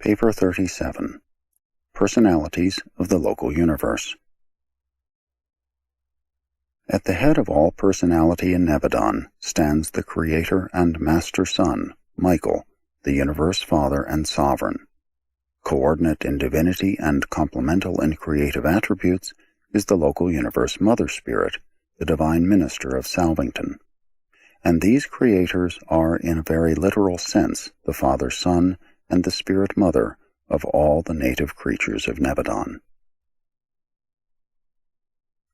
Paper 37. Personalities of the Local Universe. At the head of all personality in Nebadon stands the Creator and Master Son, Michael, the Universe Father and Sovereign. Coordinate in divinity and complemental in creative attributes is the Local Universe Mother Spirit, the Divine Minister of Salvington. And these creators are, in a very literal sense, the Father Son and the Spirit Mother of all the native creatures of Nebadon.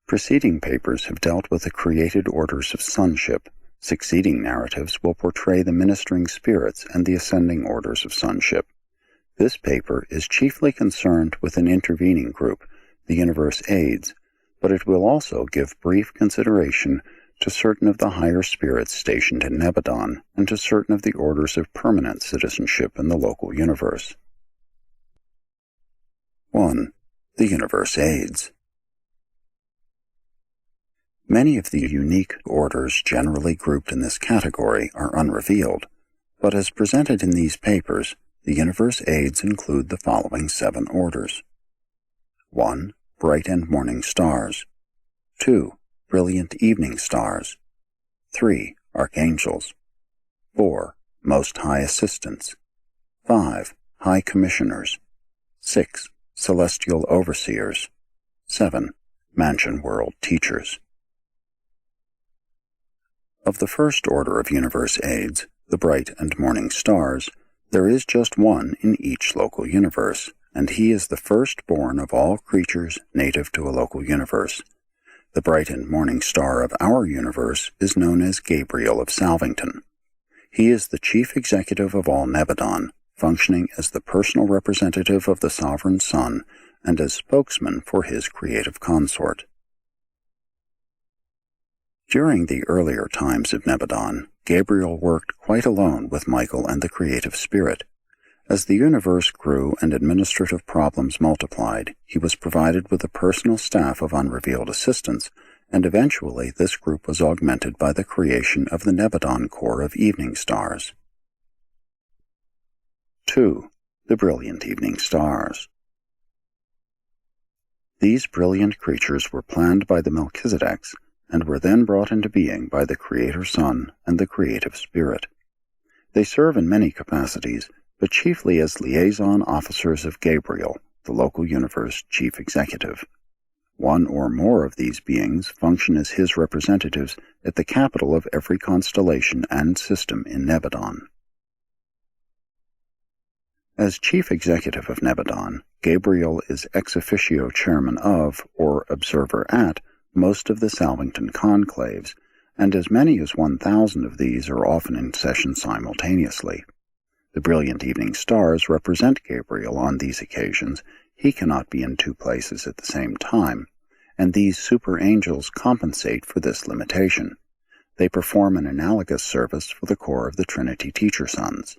Preceding papers have dealt with the created orders of sonship. Succeeding narratives will portray the ministering spirits and the ascending orders of sonship. This paper is chiefly concerned with an intervening group, the Universe Aids, but it will also give brief consideration to certain of the higher spirits stationed in Nebadon and to certain of the orders of permanent citizenship in the local universe. 1. The Universe Aids. Many of the unique orders generally grouped in this category are unrevealed, but as presented in these papers, the Universe Aids include the following 7 orders. 1. Bright and Morning Stars. 2. Brilliant Evening Stars. 3. Archangels. 4. Most High Assistants. 5. High Commissioners. 6. Celestial Overseers. 7. Mansion World Teachers. Of the first order of Universe Aids, the Bright and Morning Stars, there is just one in each local universe, and he is the firstborn of all creatures native to a local universe. The bright and morning star of our universe is known as Gabriel of Salvington. He is the chief executive of all Nebadon, functioning as the personal representative of the Sovereign Son and as spokesman for his creative consort. During the earlier times of Nebadon, Gabriel worked quite alone with Michael and the creative spirit. As the universe grew and administrative problems multiplied, he was provided with a personal staff of unrevealed assistants, and eventually this group was augmented by the creation of the Nebadon Corps of Evening Stars. 2. The Brilliant Evening Stars. These brilliant creatures were planned by the Melchizedeks, and were then brought into being by the Creator Son and the Creative Spirit. They serve in many capacities, but chiefly as liaison officers of Gabriel, the local universe chief executive. One or more of these beings function as his representatives at the capital of every constellation and system in Nebadon. As chief executive of Nebadon, Gabriel is ex officio chairman of, or observer at, most of the Salvington conclaves, and as many as 1,000 of these are often in session simultaneously. The brilliant evening stars represent Gabriel on these occasions. He cannot be in 2 places at the same time, and these super angels compensate for this limitation. They perform an analogous service for the Corps of the Trinity Teacher Sons.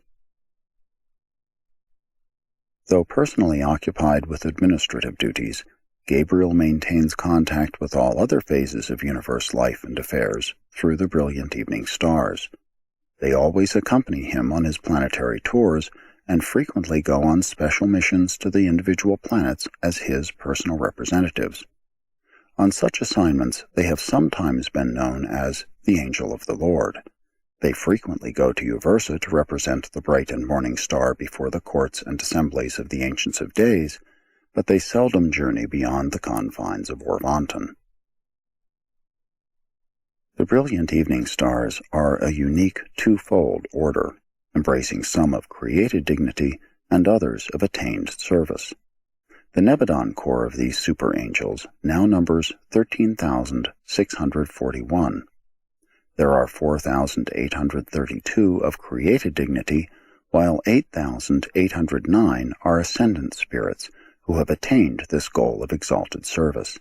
Though personally occupied with administrative duties, Gabriel maintains contact with all other phases of universe life and affairs through the brilliant evening stars. They always accompany him on his planetary tours and frequently go on special missions to the individual planets as his personal representatives. On such assignments, they have sometimes been known as the Angel of the Lord. They frequently go to Uversa to represent the bright and morning star before the courts and assemblies of the Ancients of Days, but they seldom journey beyond the confines of Orvanton. The brilliant evening stars are a unique 2-fold order, embracing some of created dignity and others of attained service. The Nebadon Corps of these super angels now numbers 13,641. There are 4,832 of created dignity, while 8,809 are ascendant spirits who have attained this goal of exalted service.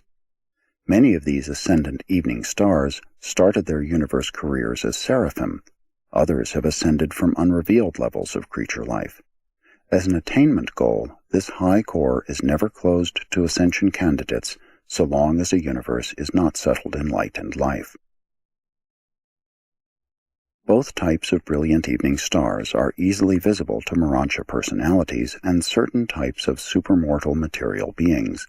Many of these ascendant evening stars started their universe careers as seraphim. Others have ascended from unrevealed levels of creature life. As an attainment goal, this high core is never closed to ascension candidates so long as a universe is not settled in light and life. Both types of brilliant evening stars are easily visible to Urantia personalities and certain types of supermortal material beings.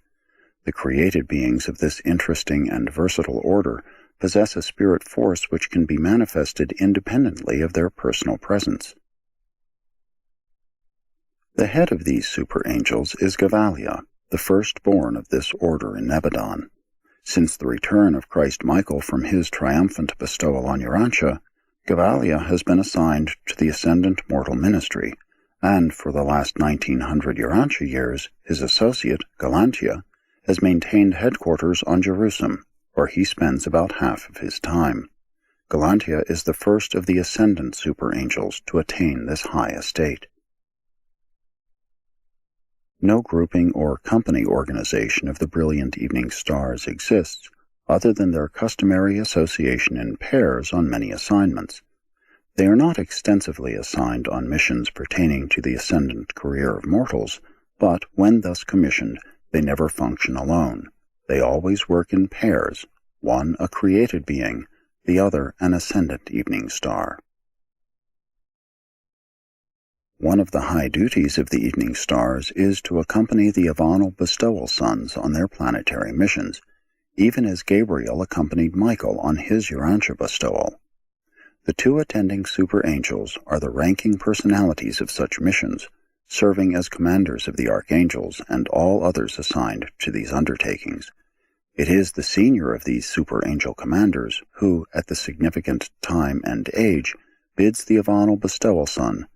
The created beings of this interesting and versatile order possess a spirit force which can be manifested independently of their personal presence. The head of these super angels is Gavalia, the firstborn of this order in Nebadon. Since the return of Christ Michael from his triumphant bestowal on Urantia, Gavalia has been assigned to the ascendant mortal ministry, and for the last 1900 Urantia years, his associate, Urantia, has maintained headquarters on Jerusalem, where he spends about half of his time. Urantia is the first of the ascendant super angels to attain this high estate. No grouping or company organization of the brilliant evening stars exists, other than their customary association in pairs on many assignments. They are not extensively assigned on missions pertaining to the ascendant career of mortals, but when thus commissioned, they never function alone. They always work in pairs, one a created being, the other an ascendant evening star. One of the high duties of the evening stars is to accompany the Avanal bestowal sons on their planetary missions, even as Gabriel accompanied Michael on his Urantia bestowal. The two attending super angels are the ranking personalities of such missions, serving as commanders of the archangels and all others assigned to these undertakings. It is the senior of these super angel commanders who, at the significant time and age, bids the Avanal bestowal son,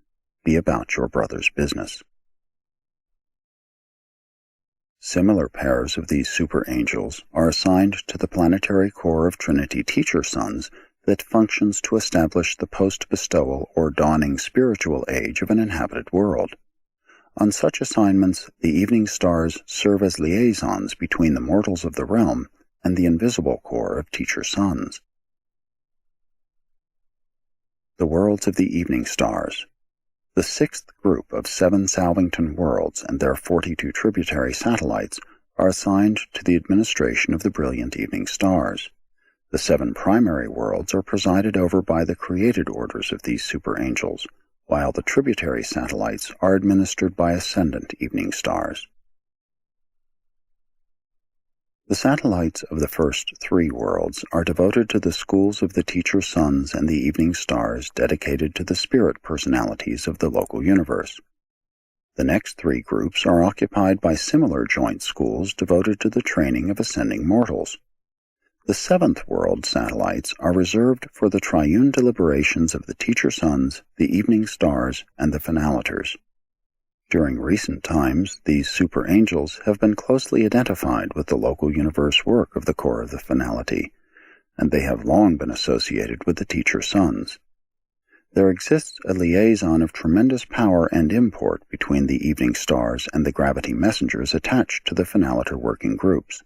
"Be about your brother's business." Similar pairs of these super angels are assigned to the planetary corps of Trinity teacher sons that functions to establish the post-bestowal or dawning spiritual age of an inhabited world. On such assignments, the evening stars serve as liaisons between the mortals of the realm and the invisible corps of teacher sons. The worlds of the evening stars. The sixth group of 7 Salvington worlds and their 42 tributary satellites are assigned to the administration of the brilliant evening stars. The 7 primary worlds are presided over by the created orders of these super angels, while the tributary satellites are administered by ascendant evening stars. The satellites of the first 3 worlds are devoted to the schools of the teacher sons and the evening stars dedicated to the spirit personalities of the local universe. The next 3 groups are occupied by similar joint schools devoted to the training of ascending mortals. The 7th world satellites are reserved for the triune deliberations of the teacher sons, the evening stars, and the finalators. During recent times, these super angels have been closely identified with the local universe work of the core of the finality, and they have long been associated with the teacher sons. There exists a liaison of tremendous power and import between the evening stars and the gravity messengers attached to the finalator working groups.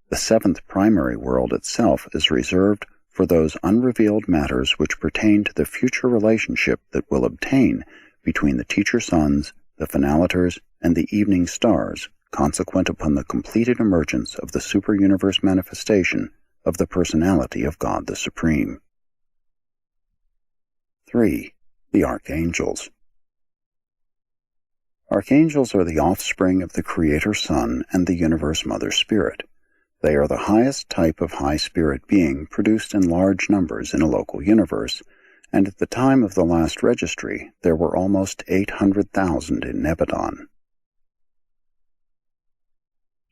The 7th primary world itself is reserved for those unrevealed matters which pertain to the future relationship that will obtain between the teacher sons, the finalators, and the evening stars, consequent upon the completed emergence of the super-universe manifestation of the personality of God the Supreme. 3. The Archangels. Archangels are the offspring of the Creator Son and the Universe Mother Spirit. They are the highest type of high spirit being produced in large numbers in a local universe, and at the time of the last registry there were almost 800,000 in Nebadon.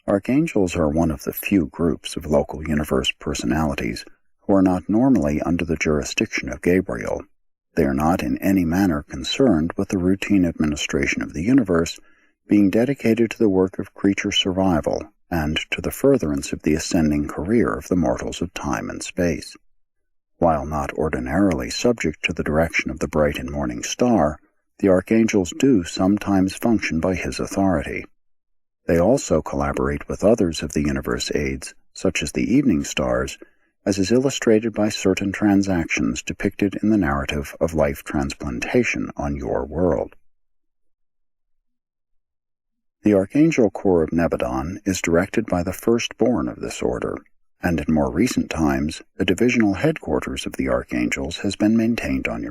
Archangels are one of the few groups of local universe personalities who are not normally under the jurisdiction of Gabriel. They are not in any manner concerned with the routine administration of the universe, being dedicated to the work of creature survival and to the furtherance of the ascending career of the mortals of time and space. While not ordinarily subject to the direction of the bright and morning star, the archangels do sometimes function by his authority. They also collaborate with others of the universe aides, such as the evening stars, as is illustrated by certain transactions depicted in the narrative of life transplantation on your world. The Archangel Corps of Nebadon is directed by the firstborn of this order, and in more recent times, a divisional headquarters of the archangels has been maintained on Urantia.